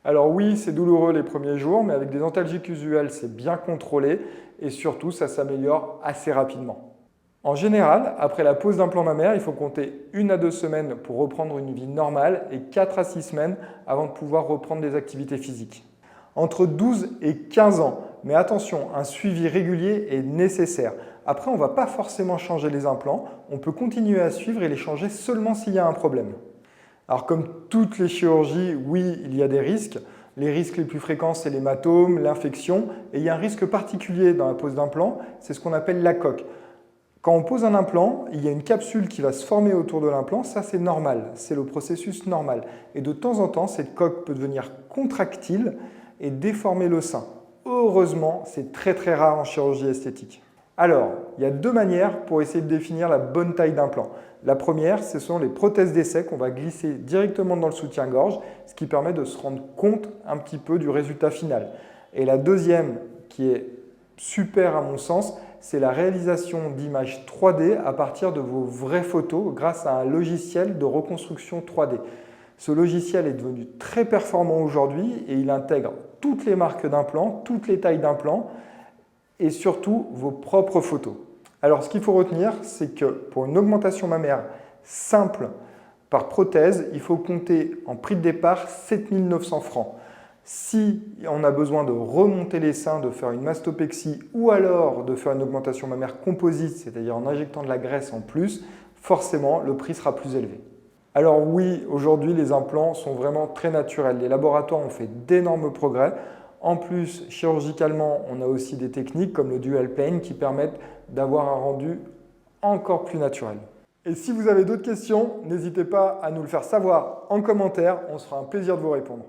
Alors oui, c'est douloureux les premiers jours, mais avec des antalgiques usuels, c'est bien contrôlé et surtout, ça s'améliore assez rapidement. En général, après la pose d'implant mammaire, il faut compter 1 à 2 semaines pour reprendre une vie normale et 4 à 6 semaines avant de pouvoir reprendre des activités physiques. Entre 12 et 15 ans, mais attention, un suivi régulier est nécessaire. Après, on ne va pas forcément changer les implants, on peut continuer à suivre et les changer seulement s'il y a un problème. Alors comme toutes les chirurgies, oui, il y a des risques. Les risques les plus fréquents, c'est l'hématome, l'infection, et il y a un risque particulier dans la pose d'implant, c'est ce qu'on appelle la coque. Quand on pose un implant, il y a une capsule qui va se former autour de l'implant, ça c'est normal, c'est le processus normal. Et de temps en temps, cette coque peut devenir contractile et déformer le sein. Heureusement, c'est très rare en chirurgie esthétique. Alors, il y a 2 manières pour essayer de définir la bonne taille d'implant. La première, ce sont les prothèses d'essai qu'on va glisser directement dans le soutien-gorge, ce qui permet de se rendre compte un petit peu du résultat final. Et la deuxième, qui est super à mon sens, c'est la réalisation d'images 3D à partir de vos vraies photos grâce à un logiciel de reconstruction 3D. Ce logiciel est devenu très performant aujourd'hui et il intègre toutes les marques d'implants, toutes les tailles d'implants et surtout vos propres photos. Alors ce qu'il faut retenir, c'est que pour une augmentation mammaire simple par prothèse, il faut compter en prix de départ 7 900 francs. Si on a besoin de remonter les seins, de faire une mastopexie ou alors de faire une augmentation mammaire composite, c'est-à-dire en injectant de la graisse en plus, forcément le prix sera plus élevé. Alors oui, aujourd'hui les implants sont vraiment très naturels. Les laboratoires ont fait d'énormes progrès. En plus, chirurgicalement, on a aussi des techniques comme le dual plane qui permettent d'avoir un rendu encore plus naturel. Et si vous avez d'autres questions, n'hésitez pas à nous le faire savoir en commentaire, on se fera un plaisir de vous répondre.